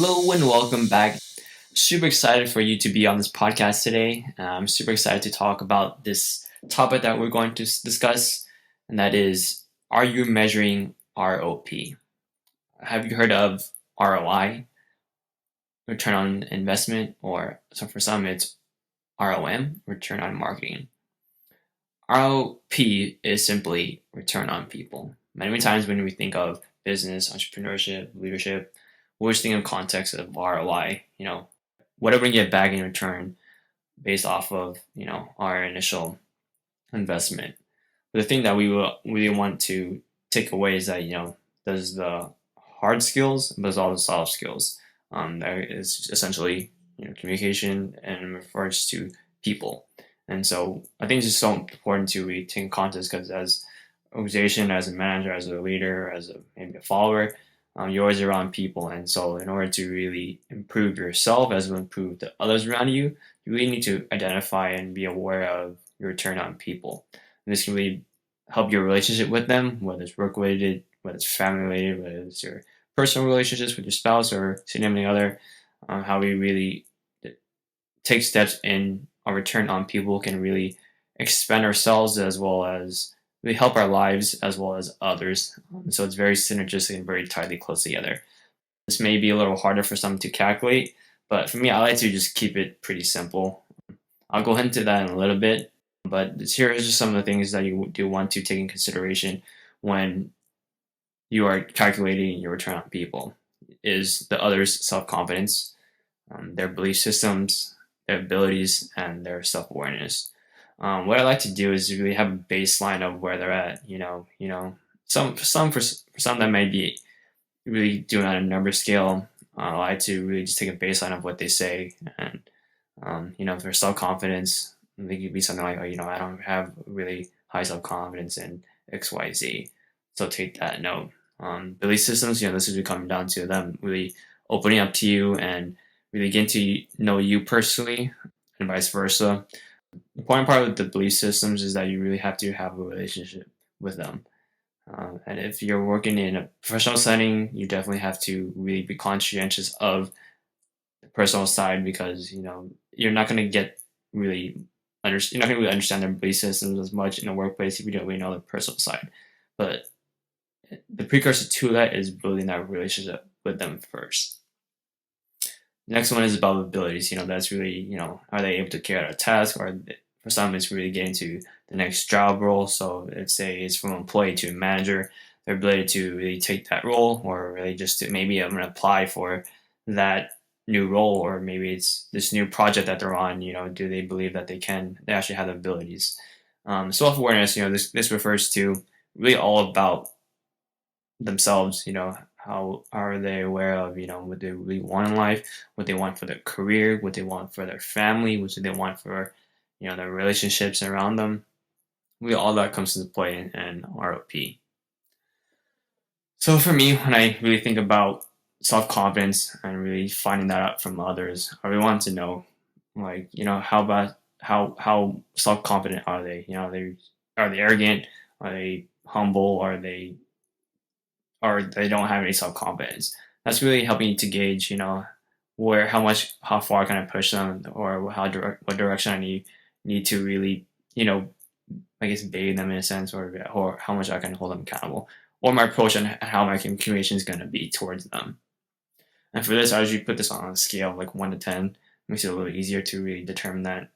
Hello and welcome back. Super excited for you to be on this podcast today. I'm super excited to talk about this topic that we're going to discuss, and that is, are you measuring ROP? Have you heard of ROI, return on investment, or so for some it's ROM, return on marketing? ROP is simply return on people. Many times when we think of business, entrepreneurship, leadership, we always think in context of ROI, whatever we get back in return based off of, our initial investment. But the thing that we will really want to take away is that, there's the hard skills, but there's all the soft skills. There is essentially, communication and refers to people. And so I think it's just so important to really take in context because as an organization, as a manager, as a leader, as maybe a follower, you're always around people. And so in order to really improve yourself as well improve the others around you, you really need to identify and be aware of your return on people. And this can really help your relationship with them, whether it's work related, whether it's family related, whether it's your personal relationships with your spouse or significant other, how we really take steps in our return on people can really expand ourselves as well as really help our lives as well as others. So it's very synergistic and very tightly close together. This may be a little harder for some to calculate, but for me, I like to just keep it pretty simple. I'll go into that in a little bit, but here is just some of the things that you do want to take in consideration when you are calculating your return on people. Is the others' self-confidence, their belief systems, their abilities, and their self-awareness. What I like to do is really have a baseline of where they're at. For some that might be really doing on a number scale. I like to really just take a baseline of what they say, and if their self confidence, they could be something like, I don't have really high self confidence in X Y Z. So take that note. Belief systems, this is coming down to them really opening up to you and really getting to know you personally, and vice versa. The important part with the belief systems is that you really have to have a relationship with them. And if you're working in a professional setting, you definitely have to really be conscientious of the personal side because you're not going to get really you're not going to really understand their belief systems as much in the workplace if you don't really know the personal side. But the precursor to that is building that relationship with them first. Next one is about abilities. That's really, are they able to carry out a task, or for some, it's really getting to the next job role. So let's say it's from employee to manager, their ability to really take that role, or really just to maybe I'm going to apply for that new role, or maybe it's this new project that they're on. Do they believe that they actually have the abilities? Self-awareness, this refers to really all about themselves. How are they aware of what they really want in life, what they want for their career, what they want for their family, what they want for their relationships around them. All that comes into play in ROP. So for me, when I really think about self-confidence and really finding that out from others, I really want to know, how self-confident are they? Are they arrogant? Are they humble? Or they don't have any self-confidence? That's really helping you to gauge, how far can I push them, or what direction I need to really, I guess bait them in a sense, or how much I can hold them accountable, or my approach and how my communication is going to be towards them. And for this, I usually put this on a scale of like 1 to 10. It makes it a little easier to really determine that.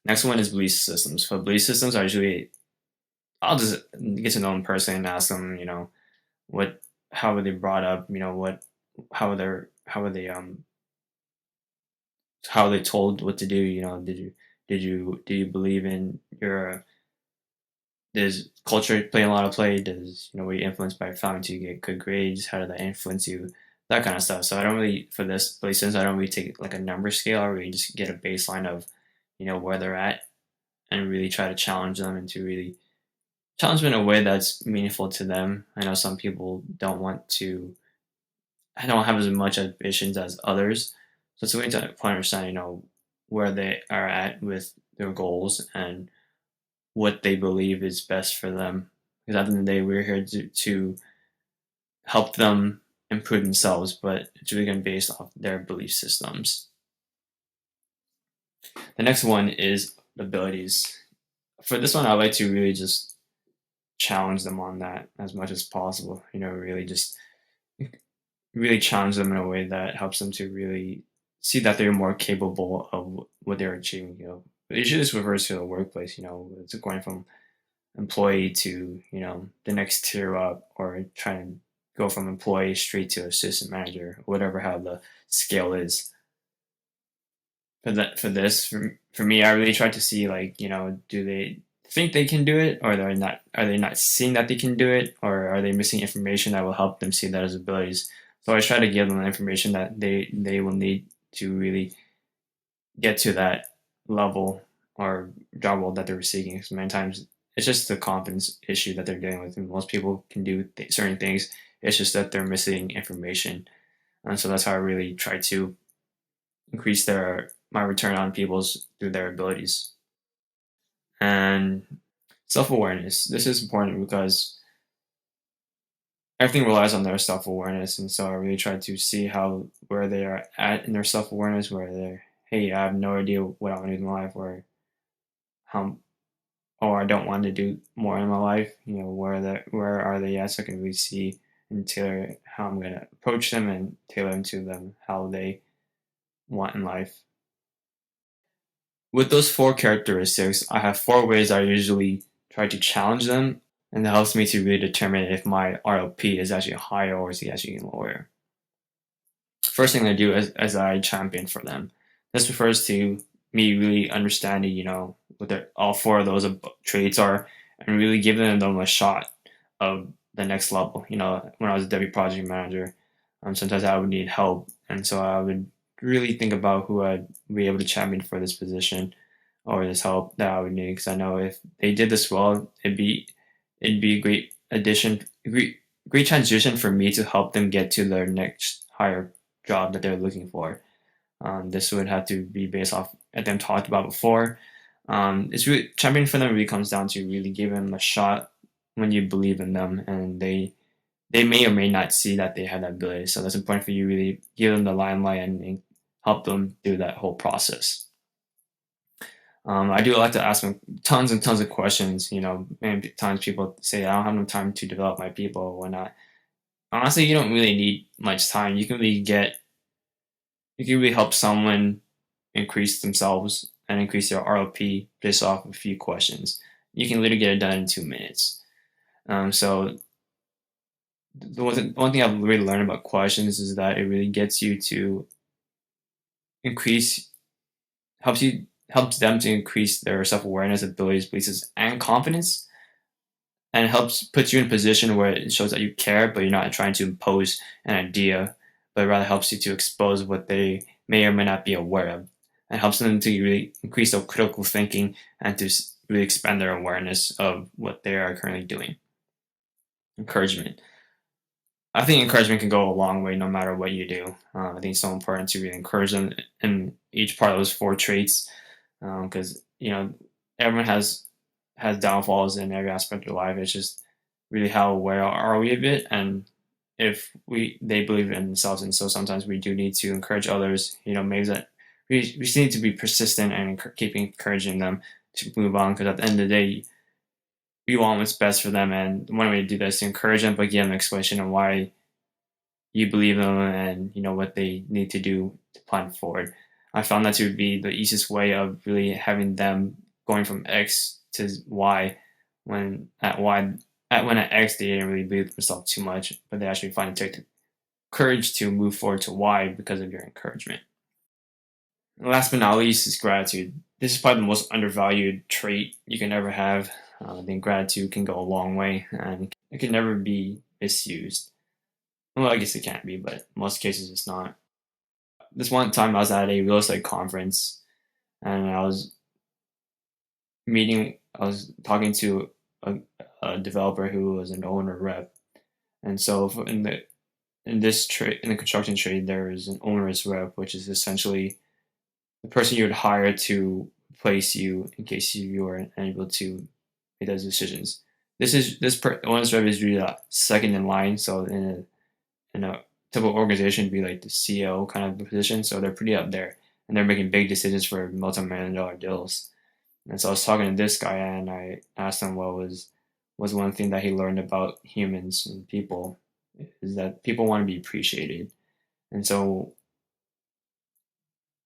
Next one is belief systems. For belief systems, I'll just get to know them personally and ask them, how were they brought up, how are they told what to do, did you believe in does culture play a lot of play? Were you influenced by your family to get good grades? How did that influence you? That kind of stuff. So I don't really, for this place, since I don't really take like a number scale, I really just get a baseline of, where they're at, and really try to challenge them and to really challenge them in a way that's meaningful to them. I know some people I don't have as much ambitions as others. So it's a way to understand, where they are at with their goals and what they believe is best for them. Because at the end of the day, we're here to help them improve themselves, but it's really going to be based off their belief systems. The next one is abilities. For this one, I like to really just challenge them on that as much as possible. Really challenge them in a way that helps them to really see that they're more capable of what they're achieving. Usually this refers to the workplace. It's going from employee to the next tier up, or trying to go from employee straight to assistant manager, whatever how the scale is. For me, I really try to see, like, do they think they can do it, or are they not seeing that they can do it, or are they missing information that will help them see that as abilities. So I try to give them the information that they will need to really get to that level or job role that they're seeking. Because many times it's just the confidence issue that they're dealing with, and most people can do certain things. It's just that they're missing information, and so that's how I really try to increase my return on people's through their abilities. And self-awareness. This is important because everything relies on their self-awareness, and so I really try to see where they are at in their self-awareness, where they're, hey, I have no idea what I want to do in my life, how or I don't want to do more in my life. Where are they at, so I can really see and tailor how I'm going to approach them and tailor into them how they want in life. With those 4 characteristics, I have 4 ways I usually try to challenge them, and that helps me to really determine if my ROP is actually higher or is he actually lower. First thing I do is I champion for them. This refers to me really understanding, what all 4 of those traits are, and really giving them a shot of the next level. When I was a deputy project manager, sometimes I would need help, and so I would really think about who I'd be able to champion for this position or this help that I would need, because I know if they did this well, it'd be a great addition, great transition for me to help them get to their next higher job that they're looking for. This would have to be based off at them talked about before. It's really championing for them really comes down to really giving them a shot when you believe in them, and they may or may not see that they have that ability. So that's important for you to really give them the limelight and help them through that whole process. I do like to ask them tons and tons of questions. Many times people say, I don't have no time to develop my people or whatnot. Honestly, you don't really need much time. You can really help someone increase themselves and increase their ROP based off a few questions. You can literally get it done in 2 minutes. So the one thing I've really learned about questions is that it really gets you to helps them to increase their self-awareness, abilities, beliefs, and confidence, and helps put you in a position where it shows that you care, but you're not trying to impose an idea, but rather helps you to expose what they may or may not be aware of, and helps them to really increase their critical thinking and to really expand their awareness of what they are currently doing. Encouragement. I think encouragement can go a long way no matter what you do. I think it's so important to really encourage them in each part of those 4 traits, because everyone has downfalls in every aspect of their life. It's just really how aware are we of it, and if they believe in themselves. And so sometimes we do need to encourage others. Maybe that we just need to be persistent and keep encouraging them to move on, because at the end of the day, we want what's best for them, and one way to do that is to encourage them, but give them an explanation of why you believe in them and what they need to do to plan forward. I found that to be the easiest way of really having them going from X to Y, when at X they didn't really believe themselves too much, but they actually find it take the courage to move forward to Y because of your encouragement. And last but not least is gratitude. This is probably the most undervalued trait you can ever have. I think gratitude can go a long way, and it can never be misused. Well, I guess it can't be, but in most cases it's not. This one time I was at a real estate conference, and I was talking to a developer who was an owner rep. And so in the construction trade, there is an owner's rep, which is essentially the person you would hire to replace you in case you are unable to make those decisions. Owner's rep is really second in line. So in a typical organization to be like the CEO kind of position. So they're pretty up there, and they're making big decisions for multi-million dollar deals. And so I was talking to this guy, and I asked him what was one thing that he learned about humans and people is that people want to be appreciated. And so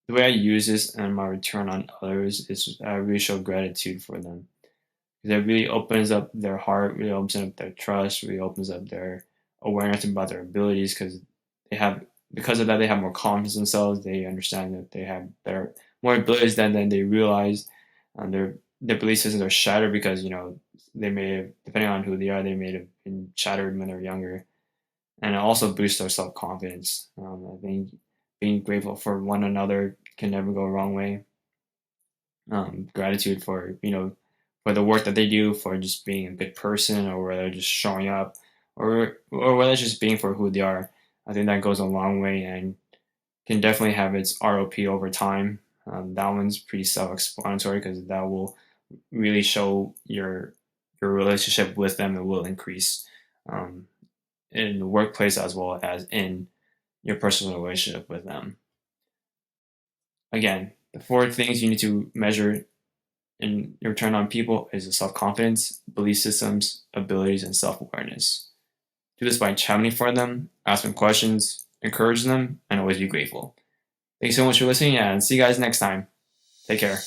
the way I use this and my return on others is I really show gratitude for them. Because it really opens up their heart, really opens up their trust, really opens up their awareness about their abilities because of that they have more confidence in themselves. They understand that they have more abilities than they realize. Their belief systems are shattered because they may have, depending on who they are, they may have been shattered when they were younger, and it also boosts their self confidence. I think being grateful for one another can never go a wrong way. Gratitude for for the work that they do, for just being a good person, or whether just showing up, or whether it's just being for who they are. I think that goes a long way and can definitely have its ROP over time. That one's pretty self-explanatory because that will really show your relationship with them. It will increase um, in the workplace as well as in your personal relationship with them. Again, the four things you need to measure in your return on people is the self-confidence, belief systems, abilities, and self-awareness. Do this by chatting for them, ask them questions, encourage them, and always be grateful. Thanks so much for listening, and see you guys next time. Take care.